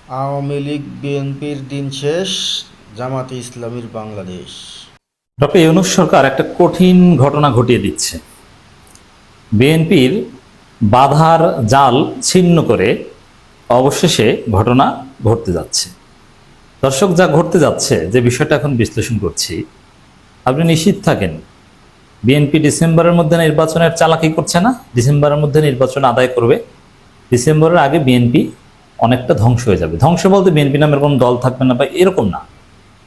আওয়ামী লীগ বিএনপির দিন শেষ, জামাতে ইসলামীর বাংলাদেশ। ডক্টর ইউনূস সরকার একটা কঠিন ঘটনা ঘটিয়ে দিচ্ছে। বিএনপির বাধার জাল ছিন্ন করে অবশেষে ঘটনা ঘটতে যাচ্ছে। দর্শক, যা ঘটতে যাচ্ছে, যে বিষয়টা এখন বিশ্লেষণ করছি, আপনি নিশ্চিত থাকেন বিএনপি ডিসেম্বরের মধ্যে নির্বাচনের চালাকি করছে না। ডিসেম্বরের মধ্যে নির্বাচন আদায় করবে। ডিসেম্বরের আগে বিএনপি অনেকটা ধ্বংস হয়ে যাবে। ধ্বংস বলতে বিএনপি নামের কোনো দল থাকবে না বা এরকম না।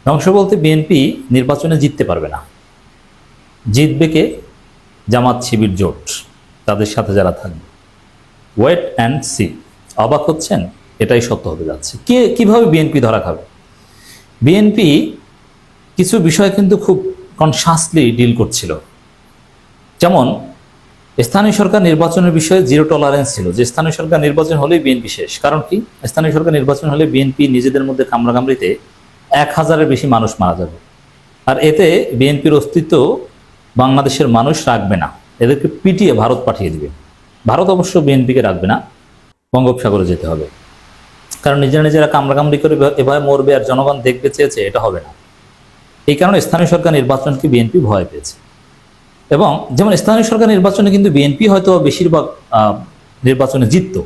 ধ্বংস বলতে বিএনপি নির্বাচনে জিততে পারবে না। জিতবে কে? জামাত শিবির জোট, তাদের সাথে যারা থাকবে। Wait and see. অবাক হচ্ছেন? এটাই সত্য হতে যাচ্ছে। কিভাবে বিএনপি ধরা খাবে? বিএনপি কিছু বিষয় কিন্তু খুব কনসাসলি ডিল করছিল। যেমন স্থানীয় সরকার নির্বাচনের বিষয়ে জিরো টলারেন্স ছিল, যে স্থানীয় সরকার নির্বাচন হলেই বিএনপি শেষ। কারণ কি? স্থানীয় সরকার নির্বাচন হলে বিএনপি নিজেদের মধ্যে কামড়াকামড়িতে 1000-এর বেশি মানুষ মারা যাবে। আর এতে বিএনপির অস্তিত্ব বাংলাদেশের মানুষ রাখবে না, এদেরকে পিটিয়ে ভারত পাঠিয়ে দিবে। ভারত অবশ্য বিএনপিকে রাখবে না, বঙ্গোপসাগরে যেতে হবে। কারণ নিজেরা কামড়াকামড়ি করে এভাবে মরবে আর জনগণ দেখবে চেয়েছে, এটা হবে না। এই কারণে স্থানীয় সরকার নির্বাচনকে বিএনপি ভয় পেয়েছে। এবং যেমন স্থানীয় সরকার নির্বাচনে কিন্তু বিএনপি হয়তো বেশিরভাগ নির্বাচনে জিততো,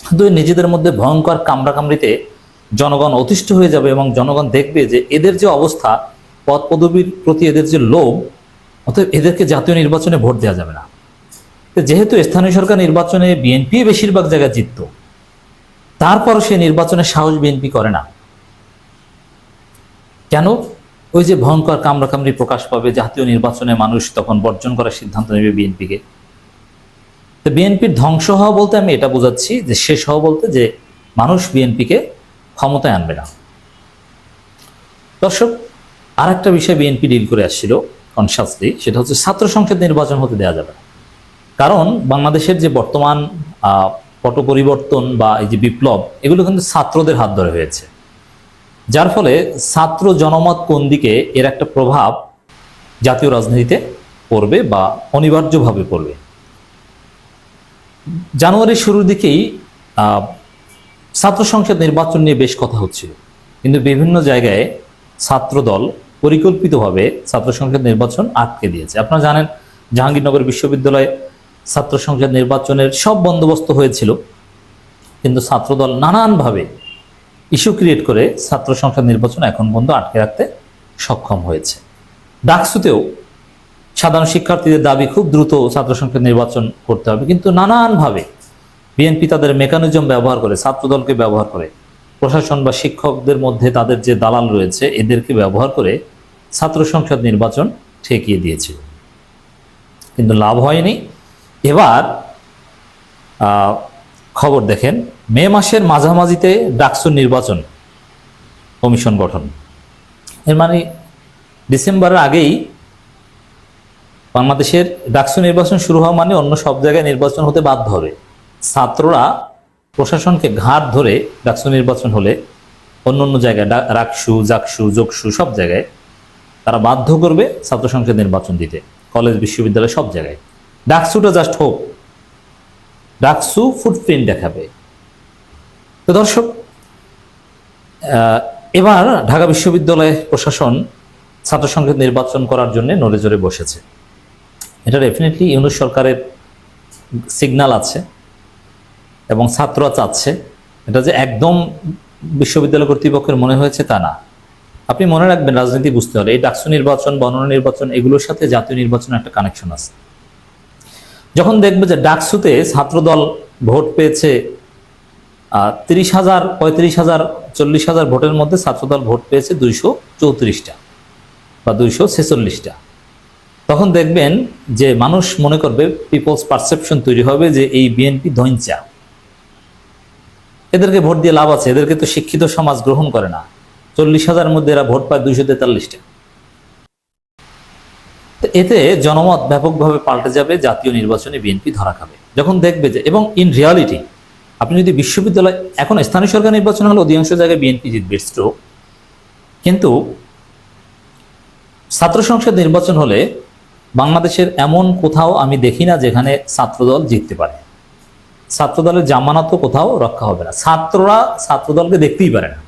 কিন্তু নিজেদের মধ্যে ভয়ঙ্কর কামড়াকামড়িতে জনগণ অতিষ্ঠ হয়ে যাবে এবং জনগণ দেখবে যে এদের যে অবস্থা, পদ পদবীর প্রতি এদের যে লোভ, অতএব এদেরকে জাতীয় নির্বাচনে ভোট দেওয়া যাবে না। যেহেতু স্থানীয় সরকার নির্বাচনে বিএনপি বেশিরভাগ জায়গায় জিতত, তারপরও সে নির্বাচনের সাহস বিএনপি করে না। কেন? ওই যে ভয়ঙ্কর কামড়াকামড়ি প্রকাশ পাবে, জাতীয় নির্বাচনে মানুষ তখন বর্জন করার সিদ্ধান্ত নেবে বিএনপিকে। তো বিএনপির ধ্বংস হওয়া বলতে আমি এটা বোঝাচ্ছি যে শেষ হওয়া বলতে যে মানুষ বিএনপিকে ক্ষমতায় আনবে না। দর্শক, আর একটা বিষয় বিএনপি ডিল করে আসছিল কনসাসলি, সেটা হচ্ছে ছাত্র সংসদ নির্বাচন হতে দেওয়া যাবে না। কারণ বাংলাদেশের যে বর্তমান পট পরিবর্তন বা এই যে বিপ্লব, এগুলো কিন্তু ছাত্রদের হাত ধরে হয়েছে। যার ফলে ছাত্র জনমত কোন দিকে, এর একটা প্রভাব জাতীয় রাজনীতিতে পড়বে বা অনিবার্যভাবে পড়বে। জানুয়ারির শুরুর দিকেই ছাত্র সংসদ নির্বাচন নিয়ে বেশ কথা হচ্ছিল, কিন্তু বিভিন্ন জায়গায় ছাত্রদল পরিকল্পিতভাবে ছাত্র সংসদ নির্বাচন আটকে দিয়েছে। আপনারা জানেন, জাহাঙ্গীরনগর বিশ্ববিদ্যালয়ে ছাত্র সংসদ নির্বাচনের সব বন্দোবস্ত হয়েছিল, কিন্তু ছাত্রদল নানানভাবে ইস্যু ক্রিয়েট করে ছাত্র সংসদ নির্বাচন এখন পর্যন্ত আটকে রাখতে সক্ষম হয়েছে। ডাকসুতেও সাধারণ শিক্ষার্থীদের দাবি খুব দ্রুত ছাত্র সংসদ নির্বাচন করতে হবে, কিন্তু নানানভাবে বিএনপি তাদের মেকানিজম ব্যবহার করে, ছাত্রদলকে ব্যবহার করে, প্রশাসন বা শিক্ষকদের মধ্যে তাদের যে দালাল রয়েছে এদেরকে ব্যবহার করে ছাত্র সংসদ নির্বাচন ঠেকিয়ে দিয়েছিল, কিন্তু লাভ হয়নি। এবার খবর দেখেন, মে মাসের মাঝামাঝিতে ডাকসুর নির্বাচন কমিশন গঠন। এর মানে ডিসেম্বরের আগেই বাংলাদেশের ডাকসু নির্বাচন শুরু হওয়া মানে অন্য সব জায়গায় নির্বাচন হতে বাধ্য হবে। ছাত্ররা প্রশাসনকে ঘাট ধরে ডাকসু নির্বাচন হলে অন্য জায়গায় রাকসু, জাকসু, যোগসু সব জায়গায় তারা বাধ্য করবে ছাত্র সংসদ নির্বাচন দিতে, কলেজ বিশ্ববিদ্যালয় সব জায়গায়। ডাকসুটা জাস্ট হোক, ডাকসু ফুটপ্রিন্ট দেখাবে। তো দর্শক, এবার ঢাকা বিশ্ববিদ্যালয়ে প্রশাসন ছাত্র সংসদ নির্বাচন করার জন্য নড়েচড়ে বসেছে। এটা ডেফিনেটলি ইউনূস সরকারের সিগন্যাল আছে এবং ছাত্ররা চাচ্ছে। এটা যে একদম বিশ্ববিদ্যালয় কর্তৃপক্ষের মনে হয়েছে তা না। আপনি মনে রাখবেন, রাজনীতি বুঝতে হলে এই ডাকসু নির্বাচন, বর্ণনা নির্বাচন, এগুলোর সাথে জাতীয় নির্বাচনের একটা কানেকশন আছে। যখন দেখবে যে ডাকসুতে ছাত্রদল ভোট পেয়েছে 30,000, 35,000, 40,000 ভোটের মধ্যে ছাত্রদল ভোট পেয়েছে 234টা বা 246টা, তখন দেখবেন যে মানুষ মনে করবে, পিপলস পারসেপশন তৈরি হবে যে এই বিএনপি ধৈঞ্চা, এদেরকে ভোট দিয়ে লাভ আছে, এদেরকে তো শিক্ষিত সমাজ গ্রহণ করে না। 40,000 মধ্যে এরা ভোট পায় 243টা। এতে জনমত ব্যাপকভাবে পাল্টে যাবে, জাতীয় নির্বাচনে বিএনপি ধরা খাবে। যখন দেখবে যে, এবং ইন রিয়ালিটি আপনি যদি বিশ্ববিদ্যালয়, এখন স্থানীয় সরকার নির্বাচন হলে অধিকাংশ জায়গায় বিএনপি জিতবে, কিন্তু ছাত্র সংসদ নির্বাচন হলে বাংলাদেশের এমন কোথাও আমি দেখি না যেখানে ছাত্রদল জিততে পারে। ছাত্রদলের জামানতও কোথাও রক্ষা হবে না। ছাত্ররা ছাত্রদলকে দেখতেই পারে না।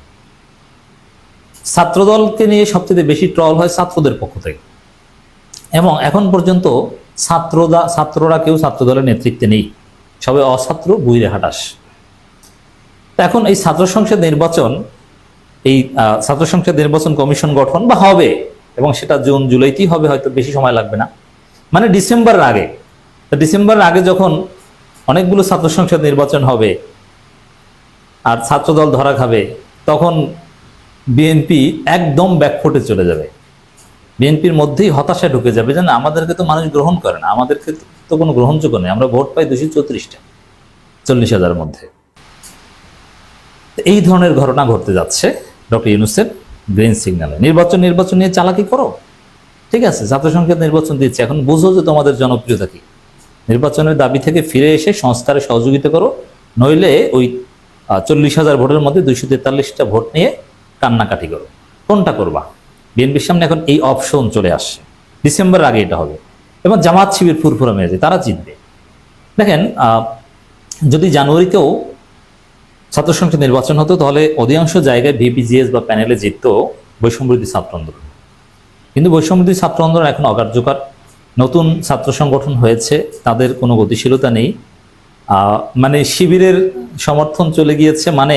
ছাত্রদলকে নিয়ে সবচেয়ে বেশি ট্রল হয় ছাত্রদের পক্ষ থেকে, এবং এখন পর্যন্ত ছাত্ররা কেউ ছাত্রদলের নেতৃত্বে নেই, সবাই অছাত্র বুইরে হাটাস। এখন এই ছাত্র সংসদ নির্বাচন, এই ছাত্র সংসদ নির্বাচন কমিশন গঠন বা হবে, এবং সেটা জুন জুলাইতেই হবে, হয়তো বেশি সময় লাগবে না, মানে ডিসেম্বরের আগে। ডিসেম্বরের আগে যখন অনেকগুলো ছাত্র সংসদ নির্বাচন হবে আর ছাত্রদল ধরা খাবে, তখন বিএনপি একদম ব্যাকফুটে চলে যাবে। বিএনপির মধ্যেই হতাশা ঢুকে যাবে যে না, আমাদেরকে তো মানুষ গ্রহণ করে না, আমাদেরকে তো কোনো গ্রহণযোগ্য নেই, আমরা ভোট পাই 234টা 40,000-এর মধ্যে। এই ধরনের ঘটনা ঘটতে যাচ্ছে ডক্টর ইউনূসের গ্রিন সিগন্যালে। নির্বাচন নিয়ে চালাকি করো, ঠিক আছে, ছাত্র সংসদ নির্বাচন দিচ্ছে, এখন বুঝো যে তোমাদের জনপ্রিয়তা কি। নির্বাচনের দাবি থেকে ফিরে এসে সংস্কারে সহযোগিতা করো, নইলে ওই 40,000 ভোটের মধ্যে 243টা ভোট নিয়ে কান্নাকাটি করো। কোনটা করবা? বিএনপির সামনে এখন এই অপশন চলে আসছে, ডিসেম্বরের আগে এটা হবে, এবং জামাত শিবির ফুরফুরা মেরেছে, তারা জিতবে। দেখেন, যদি জানুয়ারিতেও ছাত্র সংসদ নির্বাচন হতো, তাহলে অধিকাংশ জায়গায় ভিপিজিএস বা প্যানেলে জিতত বৈষম্যবিরোধী ছাত্র আন্দোলন। কিন্তু বৈষম্যবিরোধী ছাত্র আন্দোলন এখন অকার্যকর। নতুন ছাত্র সংগঠন হয়েছে, তাদের কোনো গতিশীলতা নেই, মানে শিবিরের সমর্থন চলে গিয়েছে, মানে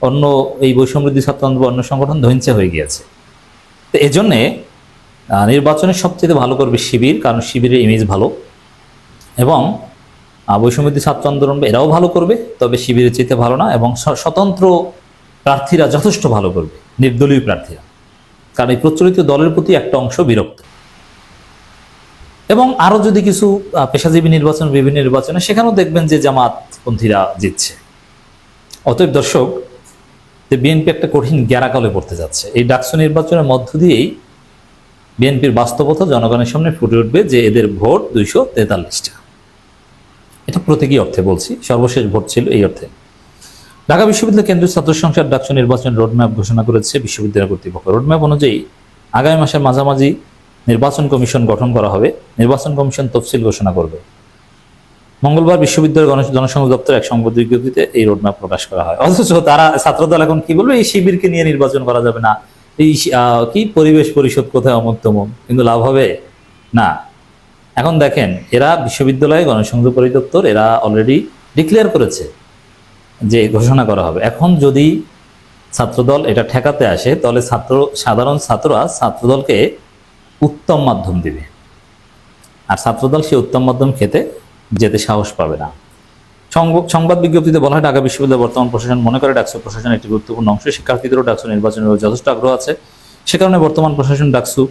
অন্য এই বৈষম্যবিরোধী ছাত্র আন্দোলন অন্য সংগঠন ধৈর্য হয়ে গিয়েছে। তো এজন্যে নির্বাচনে সবচেয়ে ভালো করবে শিবির, কারণ শিবিরের ইমেজ ভালো, এবং বৈষম্যবিরোধী ছাত্র আন্দোলন এরাও ভালো করবে, তবে শিবিরের চেয়ে ভালো না, এবং স্বতন্ত্র প্রার্থীরা যথেষ্ট ভালো করবে, নির্দলীয় প্রার্থীরা, কারণ এই প্রচলিত দলের প্রতি একটা অংশ বিরক্ত। এবং আরো যদি কিছু পেশাজীবী নির্বাচন, বিভিন্ন নির্বাচনে, সেখানেও দেখবেন যে জামাতপন্থীরা জিতছে। অতএব দর্শক, যে বিএনপি একটা কঠিন গ্যারাকলে পড়তে যাচ্ছে। এই ডাকসু নির্বাচনের মধ্য দিয়েই বিএনপির বাস্তবতা জনগণের সামনে ফুটে উঠবে যে এদের ভোট 243টা। এটা প্রতীকী অর্থে বলছি, সর্বশেষ ভোট ছিল এই অর্থে। ঢাকা বিশ্ববিদ্যালয় কেন্দ্রীয় ছাত্র সংসদ ডাকসু নির্বাচন রোডম্যাপ ঘোষণা করেছে বিশ্ববিদ্যালয় কর্তৃপক্ষ। রোডম্যাপ অনুযায়ী আগামী মাসের মাঝামাঝি নির্বাচন কমিশন গঠন করা হবে। নির্বাচন কমিশন তফসিল ঘোষণা করবে। মঙ্গলবার বিশ্ববিদ্যালয় জনসংযোগ দপ্তর এক সংবাদ বিজ্ঞপ্তিতে এই রোডম্যাপ প্রকাশ করা হয়। অথচ তারা, ছাত্রদল এখন কি বলবে, এই শিবিরকে নিয়ে নির্বাচন করা যাবে না, এই কি পরিবেশ পরিষদ কোথায় অমুক তমুক, কিন্তু লাভ হবে না। এখন দেখেন, এরা বিশ্ববিদ্যালয় গণসংযোগ পরিদপ্তর এরা অলরেডি ডিক্লেয়ার করেছে যে ঘোষণা করা হবে। এখন যদি ছাত্রদল এটা ঠেকাতে আসে, তাহলে সাধারণ ছাত্ররা ছাত্রদলকে উত্তম মাধ্যম দিবে, আর ছাত্রদল সেই উত্তম মাধ্যম খেতে যেতে সাহস পাবে না। সংবাদ বিজ্ঞপ্তিতে বলা হয়, ঢাকা বিশ্ববিদ্যালয় বর্তমান প্রশাসন মনে করে ডাকসু প্রশাসনের একটি গুরুত্বপূর্ণ অংশ। শিক্ষার্থীদেরও ডাকসু নির্বাচনের যথেষ্ট আগ্রহ আছে। সে কারণে বর্তমান প্রশাসন ডাকসু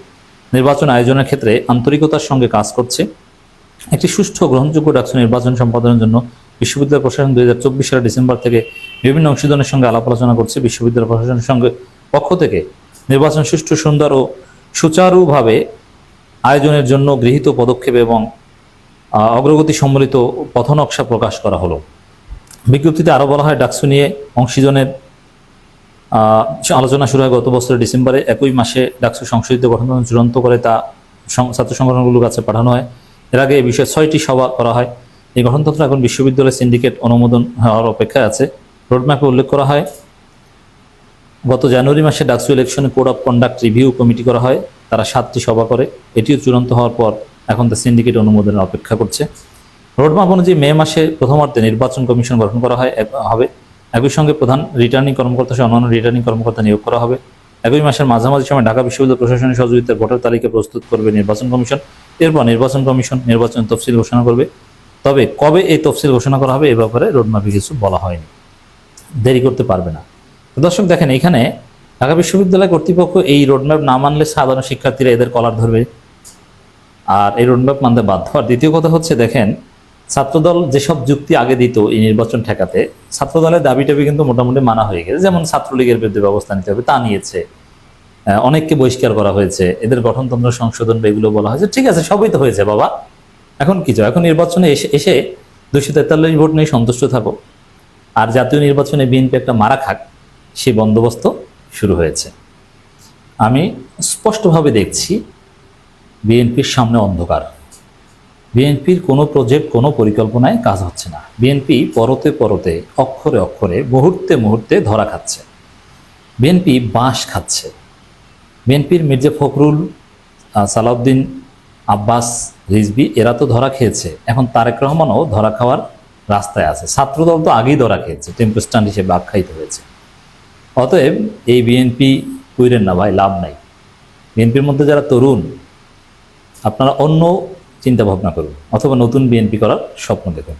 নির্বাচন আয়োজনের ক্ষেত্রে আন্তরিকতার সঙ্গে কাজ করছে। একটি সুষ্ঠু গ্রহণযোগ্য ডাকসু নির্বাচন সম্পাদনের জন্য বিশ্ববিদ্যালয় প্রশাসন 2024 সালের ডিসেম্বর থেকে বিভিন্ন অংশীদারের সঙ্গে আলাপ আলোচনা করছে। বিশ্ববিদ্যালয় প্রশাসনের সঙ্গে পক্ষ থেকে নির্বাচন সুষ্ঠু, সুন্দর ও সুচারুভাবে আয়োজনের জন্য গৃহীত পদক্ষেপ এবং অগ্রগতি সম্মিলিত পথনকশা প্রকাশ করা হলো। বিজ্ঞপ্তিতে আরও বলা হয়, ডাকসু নিয়ে অংশীজনের আলোচনা শুরু হয় গত বছরের ডিসেম্বরে। একই মাসে ডাকসু সংশোধিত গঠনতন্ত্র চূড়ান্ত করে তা ছাত্র সংগঠনগুলোর কাছে পাঠানো হয়। এর আগে এই বিষয়ে 6টি সভা করা হয়। এই গঠনতন্ত্র এখন বিশ্ববিদ্যালয় সিন্ডিকেট অনুমোদন হওয়ার অপেক্ষায় আছে। রোডম্যাপে উল্লেখ করা হয়, গত জানুয়ারি মাসে ডাকসু ইলেকশনে code of conduct review committee করা হয়। তারা 7টি সভা করে। এটিও চূড়ান্ত হওয়ার পর এখন তা সিন্ডিকেট অনুমোদনের অপেক্ষা করছে। রোডম্যাপ অনুযায়ী মে মাসে প্রথমার্ধে নির্বাচন কমিশন গঠন করা হবে। একই সঙ্গে প্রধান রিটার্নিং কর্মকর্তা সহ অন্যান্য রিটার্নিং কর্মকর্তা নিয়োগ করা হবে। একই মাসের মাঝামাঝি সময় ঢাকা বিশ্ববিদ্যালয় প্রশাসনের সহযোগিতায় ভোটার তালিকা প্রস্তুত করবে নির্বাচন কমিশন। এরপর নির্বাচন কমিশন নির্বাচন তফসিল ঘোষণা করবে। তবে কবে এই তফসিল ঘোষণা করা হবে এ ব্যাপারে রোডম্যাপে কিছু বলা হয়নি, দেরি করতে পারবে না। দর্শক দেখেন, এখানে ঢাকা বিশ্ববিদ্যালয় কর্তৃপক্ষ এই রোডম্যাপ না মানলে সাধারণ শিক্ষার্থীরা এদের কলার ধরবে, আর এই রোডম্যাপ মানতে বাধ্য। আর দ্বিতীয় কথা হচ্ছে, দেখেন, ছাত্রদল যেসব যুক্তি আগে দিত এই নির্বাচন ঠেকাতে, ছাত্রদলের দাবি টাবি কিন্তু মোটামুটি মানা হয়ে গেছে। যেমন ছাত্রলীগের বিরুদ্ধে ব্যবস্থা নিতে হবে, তা নিয়েছে। অনেককে বহিষ্কার করা হয়েছে, এদের গঠনতন্ত্র সংশোধন এগুলো বলা হয়েছে। ঠিক আছে, সবই তো হয়েছে বাবা, এখন কি চাও? এখন নির্বাচনে এসে 243 ভোট নিয়ে সন্তুষ্ট থাকো, আর জাতীয় নির্বাচনে বিএনপি একটা মারা খাক, সেই বন্দোবস্ত শুরু হয়েছে। আমি স্পষ্টভাবে দেখছি বিএনপির সামনে অন্ধকার। বিএনপির কোনো প্রজেক্ট, কোনো পরিকল্পনায় কাজ হচ্ছে না। বিএনপি পরতে পরতে, অক্ষরে অক্ষরে, মুহূর্তে মুহূর্তে ধরা খাচ্ছে। বিএনপি বাঁশ খাচ্ছে। বিএনপির মির্জা ফখরুল, সালাউদ্দিন আব্বাস রিজভী এরা তো ধরা খেয়েছে, এখন তারেক রহমানও ধরা খাওয়ার রাস্তায় আছে। ছাত্রদল তো আগেই ধরা খেয়েছে, টেম্পো স্ট্যান্ড হিসেবে আখ্যায়িত হয়েছে। অতএব এই বিএনপি কইরেন না ভাই, লাভ নাই। বিএনপির মধ্যে যারা তরুণ, আপনারা অন্য চিন্তা ভাবনা করুন অথবা নতুন বিএনপি করার স্বপ্ন দেখুন।